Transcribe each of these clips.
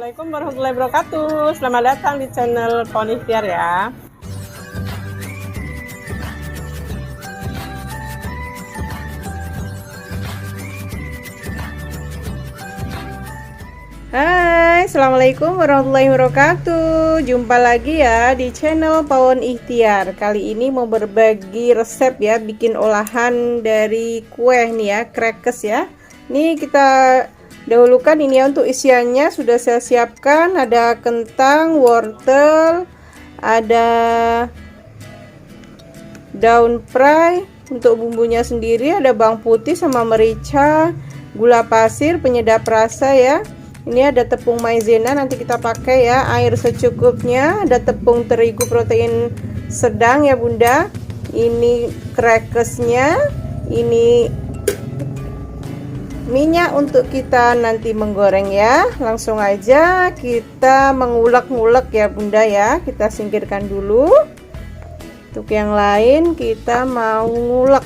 Assalamualaikum warahmatullahi wabarakatuh. Selamat datang di channel Pohon Ikhtiar ya. Hai, Assalamualaikum warahmatullahi wabarakatuh. Jumpa lagi ya di channel Pohon Ikhtiar. Kali ini mau berbagi resep ya, bikin olahan dari kue nih ya, crackers ya. Nih kita dahulukan ini ya, untuk isiannya sudah saya siapkan. Ada kentang, wortel, ada daun prei. Untuk bumbunya sendiri ada bawang putih sama merica, gula pasir penyedap rasa ya. Ini ada tepung maizena nanti kita pakai ya, air secukupnya, ada tepung terigu protein sedang ya Bunda. Ini crackersnya, ini minyak untuk kita nanti menggoreng ya. Langsung aja kita mengulek-ngulek ya Bunda ya. Kita singkirkan dulu. Untuk yang lain kita mau ngulek.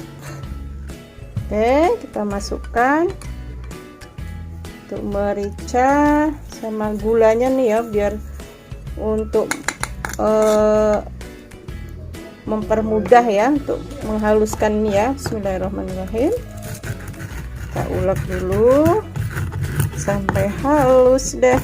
Oke, kita masukkan untuk merica sama gulanya nih ya, biar untuk mempermudah ya untuk menghaluskan nih ya. Bismillahirrahmanirrahim. Kita ulek dulu sampai halus deh.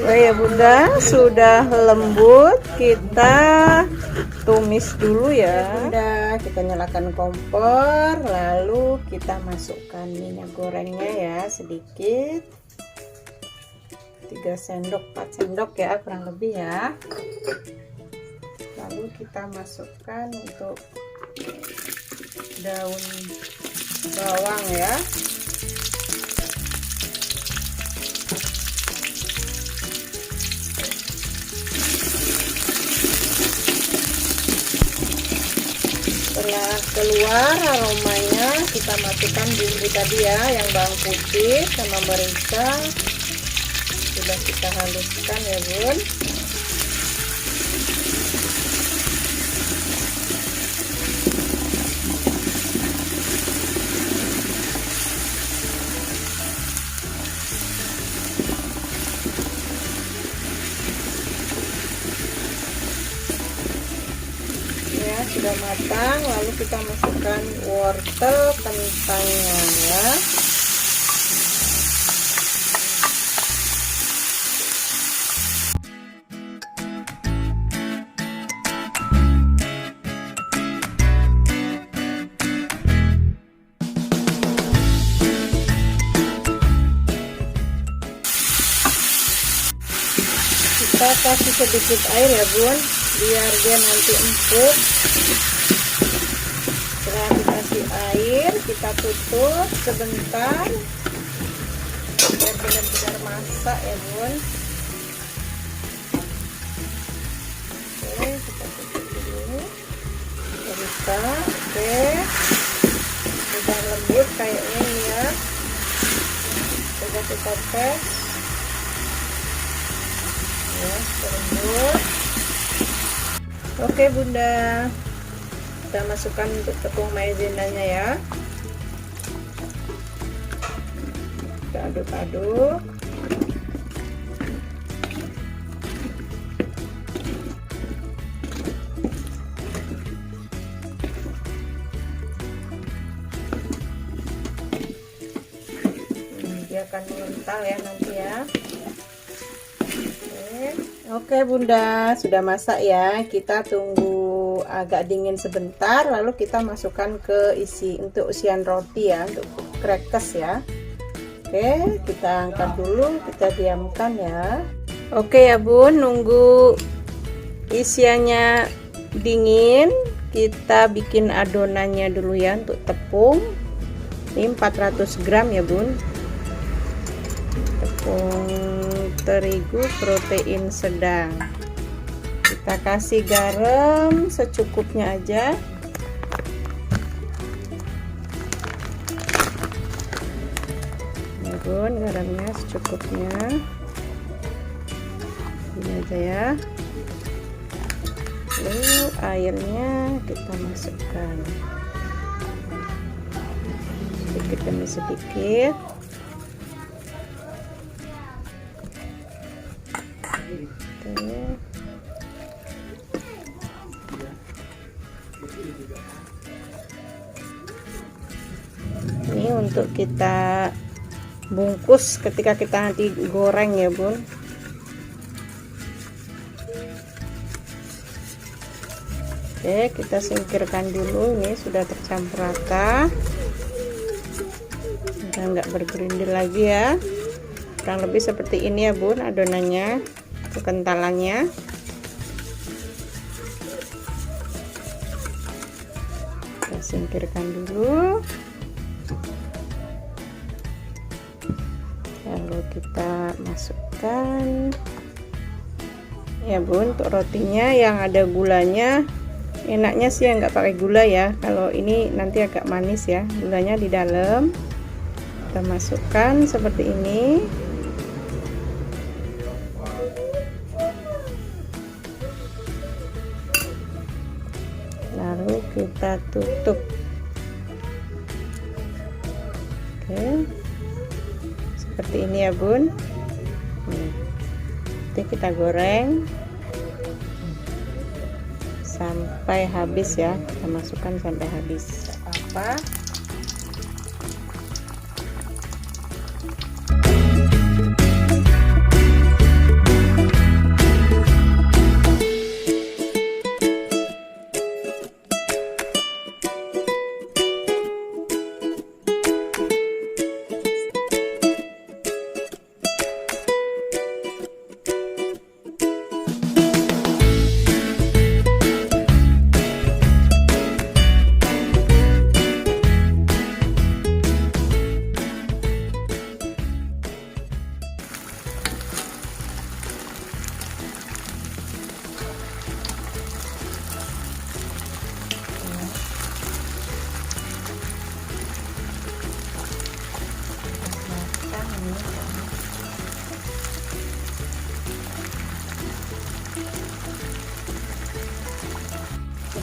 Oh ya Bunda, sudah lembut, kita tumis dulu ya Bunda. Kita nyalakan kompor, lalu kita masukkan minyak gorengnya ya, sedikit 3 sendok 4 sendok ya kurang lebih ya. Lalu kita masukkan untuk daun bawang ya. Setelah keluar aromanya, kita masukkan bumbu tadi ya, yang bawang putih sama merica. Sudah kita haluskan ya Bun. Ya, sudah matang, lalu kita masukkan wortel kentangnya ya. Kita kasih sedikit air ya Bun, biar dia nanti empuk. Setelah dikasih air, kita tutup sebentar biar benar-benar masak ya Bun. Oke, kita tutup dulu. Kita buka. Oke, sudah lembut kayaknya ini ya. Coba kita tes ya, lembut. Oke Bunda, kita masukkan untuk tepung maizenanya ya. Kita aduk-aduk. Dia akan mengental ya nanti ya. Oke Bunda, sudah masak ya. Kita tunggu agak dingin sebentar, lalu kita masukkan ke untuk isian roti ya, untuk crackers ya. Oke, kita angkat dulu, kita diamkan ya. Oke ya Bun, nunggu isiannya dingin, kita bikin adonannya dulu ya untuk tepung. Ini 400 gram ya Bun. Tepung terigu protein sedang. Kita kasih garam secukupnya aja. Ini Bun, garamnya secukupnya. Ini aja ya. Lalu airnya kita masukkan sedikit demi sedikit. Oke. Ini untuk kita bungkus ketika kita nanti goreng ya bun. Oke, kita singkirkan dulu. Ini sudah tercampur rata, udah nggak bergerindil lagi ya. Kurang lebih seperti ini ya bun adonannya, kekentalannya. Kita singkirkan dulu, lalu kita masukkan ya bun. Untuk rotinya yang ada gulanya, enaknya sih yang nggak pakai gula ya. Kalau ini nanti agak manis ya, gulanya di dalam. Kita masukkan seperti ini. Lalu kita tutup. Oke, seperti ini ya bun. Nanti kita goreng sampai habis ya, kita masukkan sampai habis. Apa?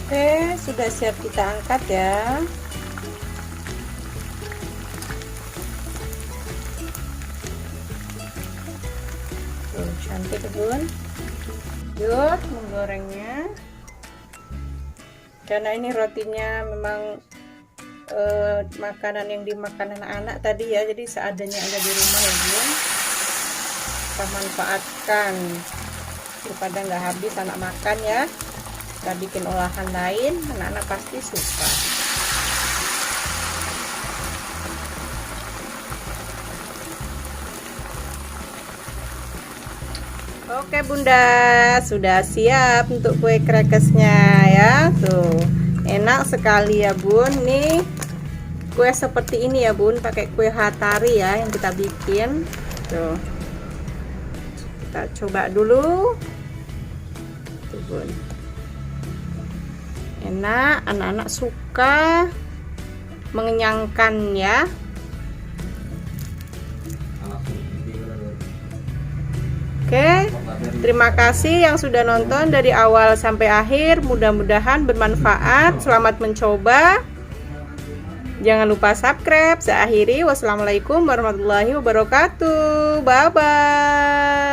Oke, sudah siap kita angkat ya. Tuh, cantik bun. Lanjut menggorengnya. Karena ini rotinya memang makanan yang dimakan anak-anak tadi ya, jadi seadanya aja di rumah ya bun. Kita manfaatkan daripada nggak habis anak makan ya. Kita bikin olahan lain, anak-anak pasti suka. Oke bunda, sudah siap untuk kue krekesnya ya. Tuh, enak sekali ya bun. Nih kue seperti ini ya bun, pakai kue hatari ya yang kita bikin. Tuh, kita coba dulu. Tuh bun, enak, anak-anak suka, mengenyangkan ya. Oke, terima kasih yang sudah nonton dari awal sampai akhir. Mudah-mudahan bermanfaat. Selamat mencoba. Jangan lupa subscribe. Saya akhiri. Wassalamualaikum warahmatullahi wabarakatuh. Bye bye.